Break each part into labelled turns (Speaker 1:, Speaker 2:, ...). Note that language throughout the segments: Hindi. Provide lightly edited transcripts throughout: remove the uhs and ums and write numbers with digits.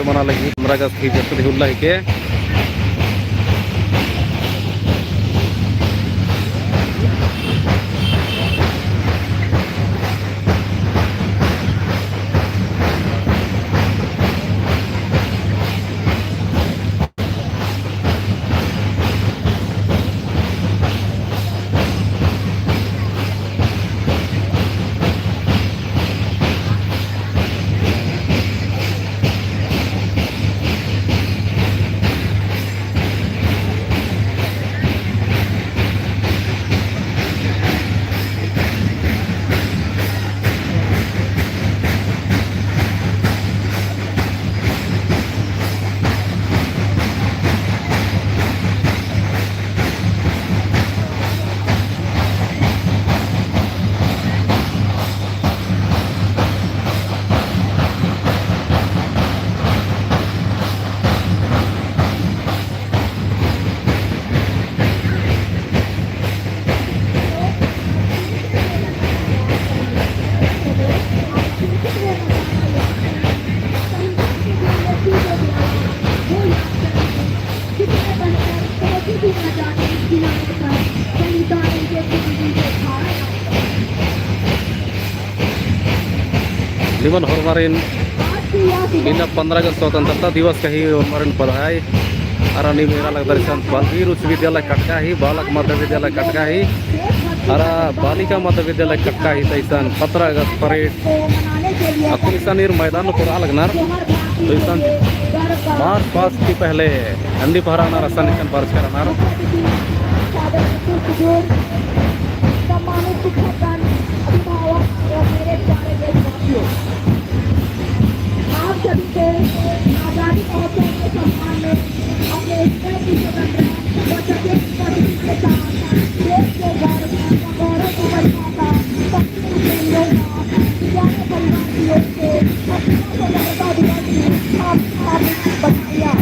Speaker 1: परेड मना लगी 15 अगस्त की जश्न उल्लाह के निमन हमारे इन 15 अगस्त स्वतंत्रता दिवस का ही हमारे बधाई अरानी मेरा लग दर्शन बालवीर उच्च विद्यालय कटका ही बालक मध्य विद्यालय कटका ही अरा बालिका मध्य विद्यालय कटका ही तैसन 15 अगस्त परेड अकुलिसान मैदान पूरा लगनार तैसन मार्च पास की पहले अंडी पहराना रसन बर्ज कराना आप सभी से आजादी महोत्सव के सम्मान में अपने के साथ देश के गौरव को बढ़ाता परिवार की ओर से स्वतंत्रता दिवस की हार्दिक बधाइयाँ।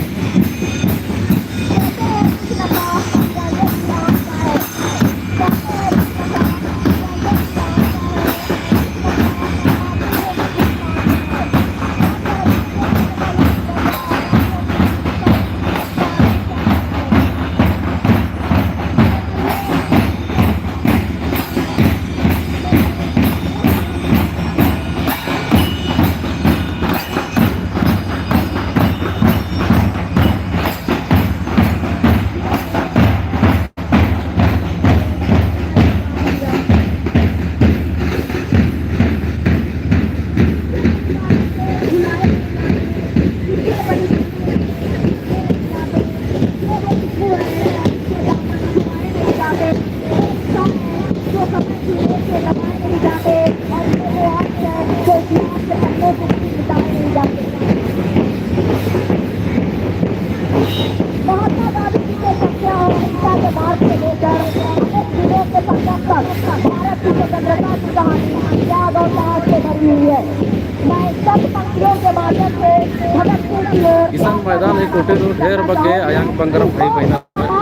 Speaker 1: किसान मैदान एक कोटे ढेर बगे आयांग बंगरम भाई बहना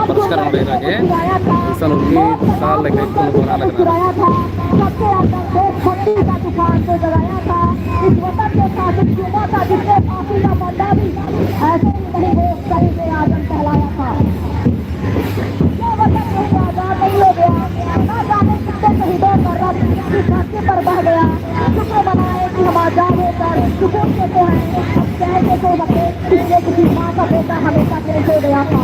Speaker 1: परस्कर में लगे किसान उनकी साल लगे कोनो बना लगना सबसे अंदर छोटी का दुकान को जगाया था इस वतन के शासन युवा था जिसने फांसी का बंदा भी ऐसे ही नहीं वो कहीं आजम कहलाया था। ये वतन कहीं आजाद नहीं हो गया ना जाने कितने शहीदों का रक्त इस धरती पर बह गया। शुक्र मनाए कि हम आजाद होकर सुकून से तो हैं कहने को बते पिछले किसी माँ का बेटा हमेशा कैसे हो गया था।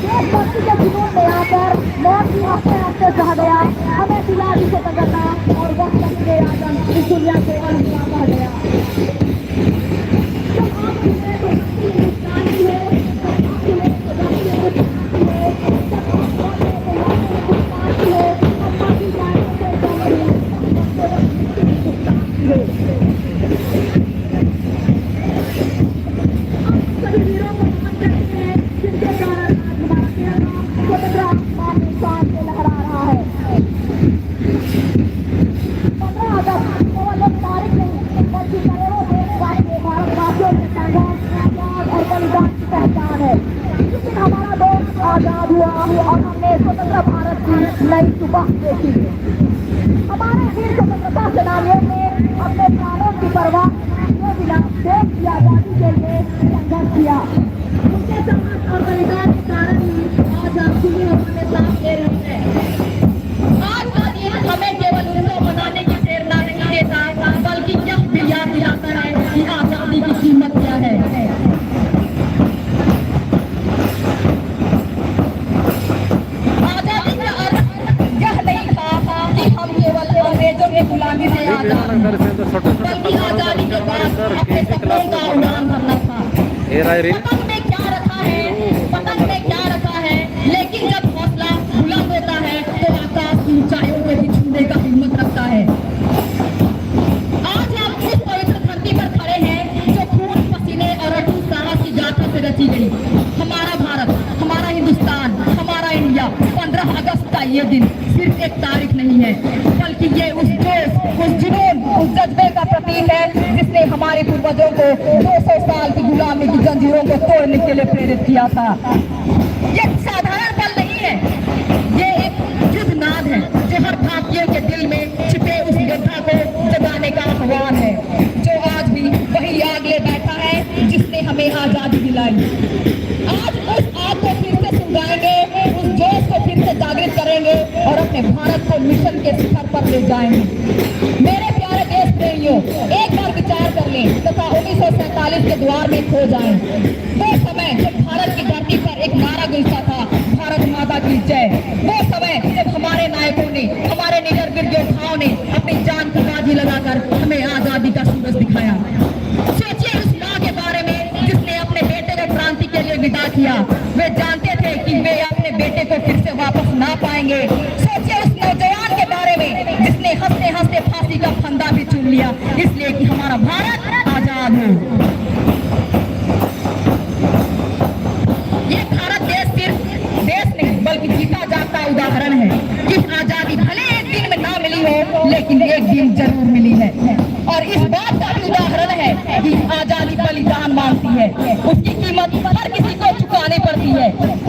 Speaker 1: देशभक्ति के जुनून में आकर मौत भी हफ्ते हफ्ते सह गया हमें दिला दी स्वतंत्रता और वक्त के आजम इस दुनिया से अलविदा कह गया। आजाद हुआ और हमने स्वतंत्र भारत की नई सुबह देखी। हमारे वीर स्वतंत्रता सेनानियों ने अपने प्राणों की परवाह किए बिना देश की
Speaker 2: आजादी के लिए संघर्ष किया। उनके साहस और बलिदान के कारण ही आज हम खुले अपने साथ दे रहे हैं। आज का दिन हमें केवल उनको मनाने की प्रेरणा नहीं देता, बल्कि यह भी याद दिलाता है कि आजादी की कीमत क्या है। आजादी का अर्थ यह नहीं था कि हम केवल अंग्रेजों की गुलामी से आजाद, बल्कि आजादी के बाद अपने सपनों का उड़ान भरना था। पतंग में क्या रखा है, पतंग में क्या रखा है, लेकिन जब हौसला बुलंद होता है तो आकाश की ऊंचाइयों को भी छूने का हिम्मत रखता है। आज हम उस पवित्र धरती पर खड़े हैं जो खून पसीने और अटूट साहस की गाथा से रची गई। हमारा भारत, हमारा हिंदुस्तान, हमारा इंडिया 15 अगस्त का ये दिन सिर्फ एक तारीख नहीं है, बल्कि ये उस जोश, उस जुनून, उस जज्बे का प्रतीक है जिसने हमारे पूर्वजों को 200 साल की गुलामी की जंजीरों को तोड़ने के लिए प्रेरित किया था। ये साधारण पल नहीं है, ये एक युद्ध नाद है जो हर भारतीय के दिल में छिपे उस योद्धा को जगाने का आह्वान है, जो आज भी वही आग ले बैठा है जिसने हमें आजादी दिलाई। आज उस आग को फिर से सुलगाएंगे, उस जोश को फिर से जागृत करेंगे और अपने भारत को मिशन के शिखर पर ले जाएंगे। मेरे प्यारे देश प्रेमियों, एक बार विचार कर लें तथा 1947 के द्वार में खो जाएं। वो समय जब भारत की धरती पर एक नारा गूंजता था, भारत माता की जय। वो समय जब हमारे नायकों ने, हमारे निडर वीर योद्धाओं ने अपनी जान की बाजी लगाकर हमें आजादी का सूरज दिखाया। सोचिए उस माँ के बारे में जिसने अपने बेटे को क्रांति के लिए विदा किया। वे जानते थे कि वे अपने बेटे को फिर से वापस ना पाएंगे। सोचिए उस नौजवान के बारे में जिसने हंसते हंसते फांसी का फंदा भी चुन लिया, इसलिए कि हमारा भारत आजाद हो। ये भारत देश सिर्फ देश नहीं बल्कि जीता जागता उदाहरण है कि आजादी भले एक दिन में ना मिली हो, लेकिन एक दिन जरूर मिली है। और इस बात का भी उदाहरण है कि आजादी बलिदान मांगती है, उसकी कीमत हर किसी को चुकानी पड़ती है।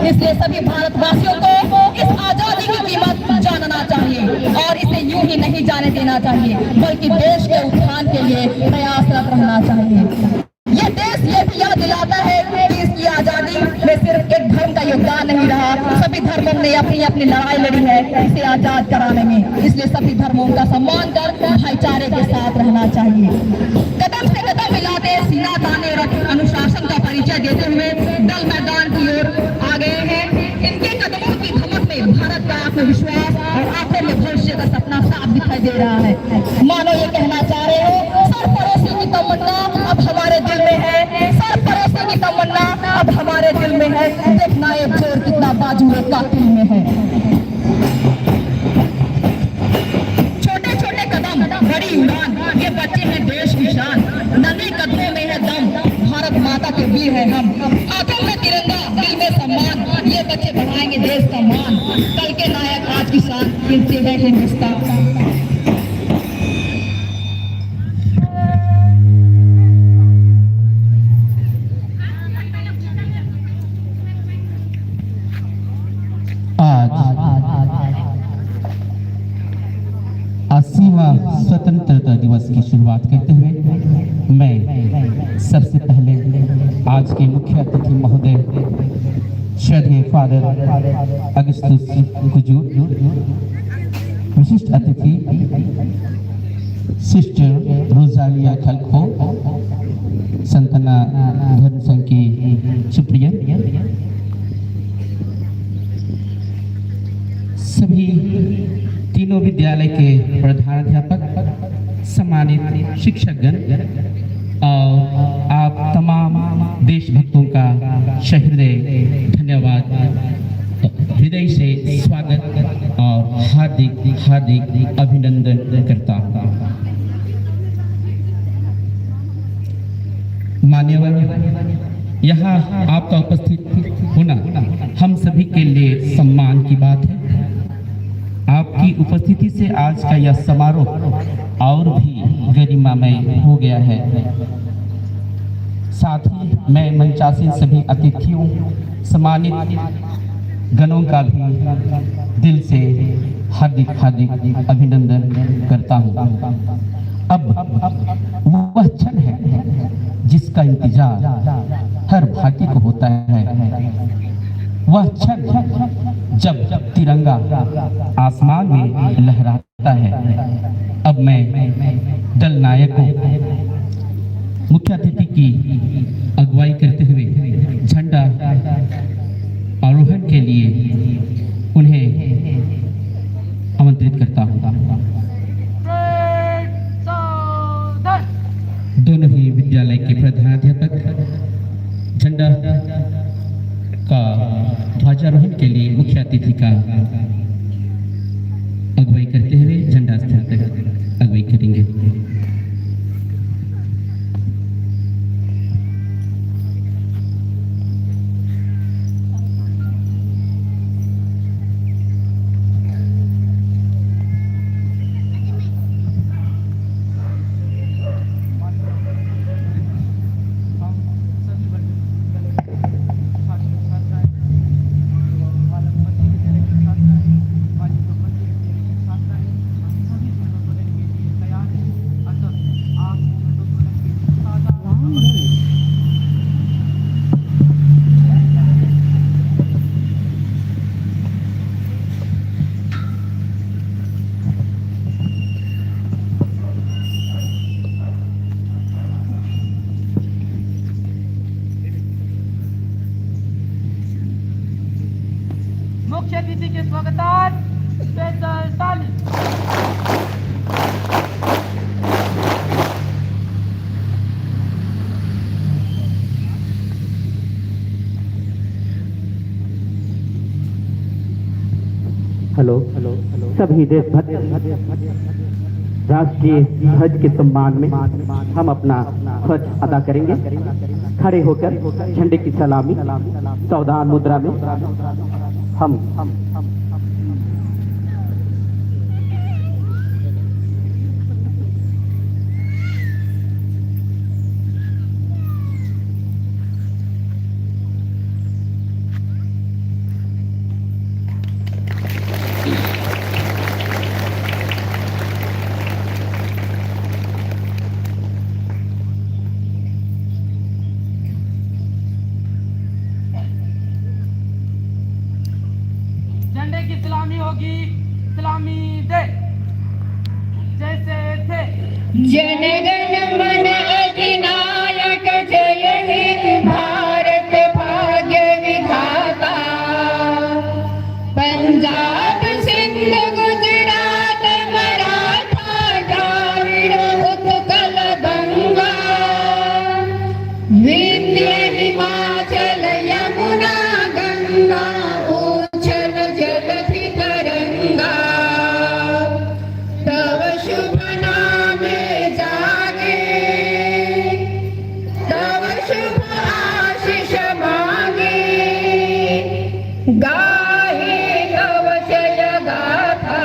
Speaker 2: इसलिए सभी भारतवासियों को इस आजादी की कीमत जानना चाहिए और इसे यूं ही नहीं जाने देना चाहिए, बल्कि देश के उत्थान के लिए प्रयासरत रहना चाहिए। ये देश ये भी याद दिलाता है कि इसकी आजादी में सिर्फ एक धर्म का योगदान नहीं रहा, सभी धर्मों ने अपनी अपनी लड़ाई लड़ी है इसे आजाद कराने में। इसलिए सभी धर्मों का सम्मान कर भाईचारे के साथ रहना चाहिए। कदम से कदम मिलाते, सीना ताने और अनुशासन का परिचय देते हुए दल मैदान की ओर आ गए हैं। इनके कदमों की धमक में भारत का आत्मविश्वास और आंखों में भविष्य का सपना साफ दिखाई दे रहा है। मानो ये कहना चाह रहे हो, सरफरोशी की तमन्ना अब हमारे दिल में है, सरफरोशी की तमन्ना अब हमारे दिल में है। देखना ये जोर कितना बाजू कातिल में है। छोटे छोटे कदम बड़ी उड़ान, ये बच्चे हैं देश की शान। नन्हे कदमों में है दम, भारत माता के वीर है हम। आंखों में तिरंगा, दिल में सम्मान, ये बच्चे बढ़ाएंगे देश का मान। कल के नायक आज की शान, इनसे है हिंदुस्तान।
Speaker 3: स्वतंत्रता दिवस की शुरुआत करते हुए मैं सबसे पहले आज के मुख्य अतिथि महोदय श्रद्धेय फादर अगस्तुस हुजूर, विशिष्ट अतिथि सिस्टर रोजालिया खलखो, संतना धर्म संघ की सुप्रिया, सभी तीनों विद्यालय के प्रधानाध्यापक, सम्मानित शिक्षकगण और आप तमाम देशभक्तों का सहृदय धन्यवाद, हृदय से स्वागत और हार्दिक हार्दिक अभिनंदन करता हूँ। मान्यवर, यहाँ आपका उपस्थित होना हम सभी के लिए सम्मान की बात है। आपकी उपस्थिति से आज का यह समारोह और भी गरिमामय हो गया है। साथ ही मैं मंचासीन सभी अतिथियों, सम्मानित गणों का भी दिल से हार्दिक हार्दिक अभिनंदन करता हूँ। अब वह क्षण है जिसका इंतजार हर भारतीय को होता है। वह क्षण जब तिरंगा आसमान में लहराता है। अब मैं दल नायक को मुख्य अतिथि की अगुवाई करते हुए झंडा आरोहण के लिए उन्हें आमंत्रित करता हूँ। दोनों ही विद्यालय के प्रधानाध्यापक झंडा का ध्वजारोहण के लिए मुख्य अतिथि का अगुवाई करते हुए झंडा स्थल तक अगुवाई करेंगे।
Speaker 4: मुख्य अतिथि के स्वागतार्थ स्पेशल ताली।
Speaker 3: हेलो सभी देशभक्त राष्ट्रीय ध्वज के सम्मान में हम अपना फर्ज अदा करेंगे। खड़े होकर झंडे की सलामी सावधान मुद्रा में हम
Speaker 4: झंडे की सलामी होगी। सलामी दे जैसे थे।
Speaker 2: जनगण मन अधिनायक जय हे भारत भाग्य विधाता। पंजाब सिंध गुजरात मराठा द्राविड़ उत्कल गंगा। विंध्य हिमाचल यमुना गंगा उच्छल जलधि तरंगा। तव शुभ नामे जागे तव शुभ आशीष मांगे। गाहे तव जय गाथा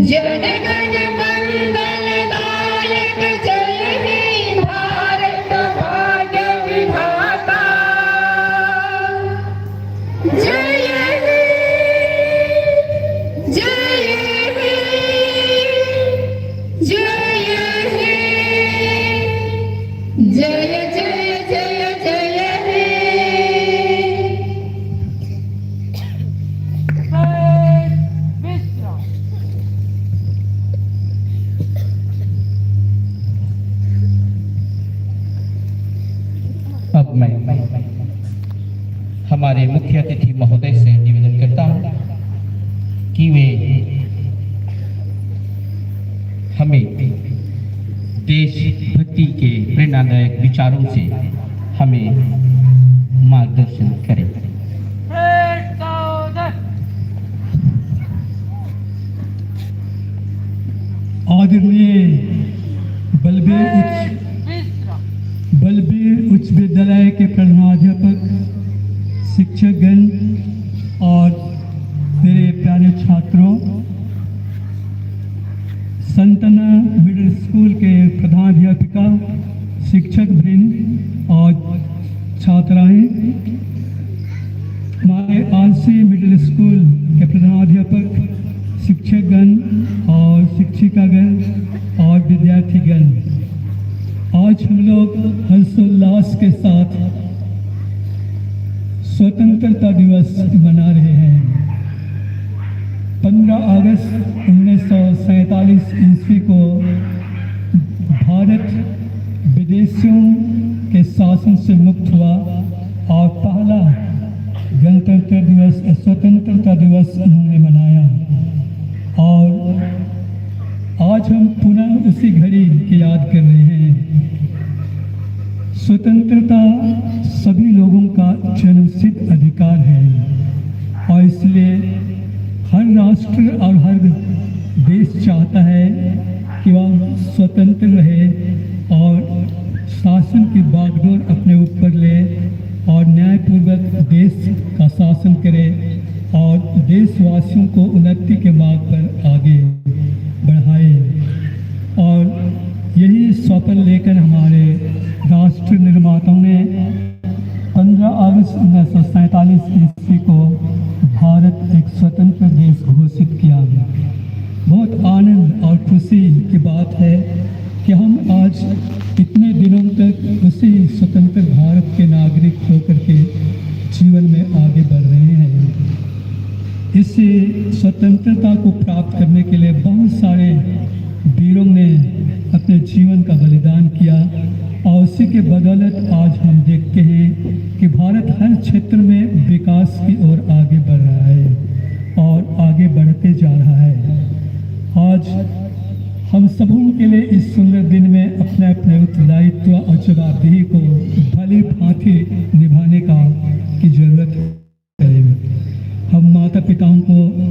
Speaker 2: जनगण मंगल दायक जय हे भारत भाग्य विधाता। जय हे जय हे जय हे जय जय जय जय हे।
Speaker 4: विश्राम।
Speaker 3: अब मैं हमारे मुख्य अतिथि महोदय से निवेदन करता हूं कि वे हमें देशभक्ति के प्रेरणादायक विचारों से हमें मार्गदर्शन करें।
Speaker 5: आदरणीय बलबीर उच्च विद्यालय के प्रधानाध्यापक, शिक्षकगण और मेरे प्यारे छात्रों, संतना मिडिल स्कूल के प्रधानाध्यापिका, शिक्षक वृंद और छात्राएं, हमारे आलसी मिडिल स्कूल के प्रधानाध्यापक, शिक्षकगण और शिक्षिकागण और विद्यार्थीगण, आज हम लोग हर्षोल्लास के साथ स्वतंत्रता दिवस मना रहे हैं। 15 अगस्त 1947 ईस्वी को भारत विदेशियों के शासन से मुक्त हुआ और पहला गणतंत्र दिवस स्वतंत्रता दिवस उन्होंने मनाया। और आज हम पुनः उसी घड़ी की याद कर रहे हैं। स्वतंत्रता सभी लोगों का जन्मसिद्ध अधिकार है और इसलिए हर राष्ट्र और हर देश चाहता है कि वह स्वतंत्र रहे और शासन की बागडोर अपने ऊपर ले और न्यायपूर्वक देश का शासन करे और देशवासियों को उन्नति के मार्ग पर आगे बढ़ाए। और यही स्वप्न लेकर हमारे राष्ट्र निर्माताओं ने 15 अगस्त 1947 ईस्वी को भारत एक स्वतंत्र देश घोषित किया। बहुत आनंद और खुशी की बात है कि हम आज इतने दिनों तक उसी स्वतंत्र भारत के नागरिक होकर के जीवन में आगे बढ़ रहे हैं। इस स्वतंत्रता को प्राप्त करने के लिए बहुत सारे वीरों ने अपने जीवन का बलिदान किया और उसी के बदौलत आज हम देखते हैं कि भारत हर क्षेत्र में विकास की ओर आगे बढ़ रहा है और आगे बढ़ते जा रहा है। आज हम सबों के लिए इस सुंदर दिन में अपने अपने उत्तरदायित्व और जवाबदेही को भली भांति निभाने की जरूरत है। हम माता पिताओं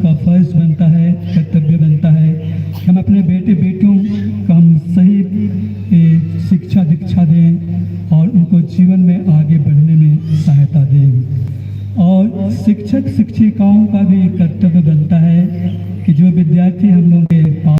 Speaker 5: का फर्ज बनता है, कर्तव्य बनता है कि हम अपने बेटे बेटियों को हम सही शिक्षा दीक्षा दें और उनको जीवन में आगे बढ़ने में सहायता दें। और शिक्षक शिक्षिकाओं का भी कर्तव्य बनता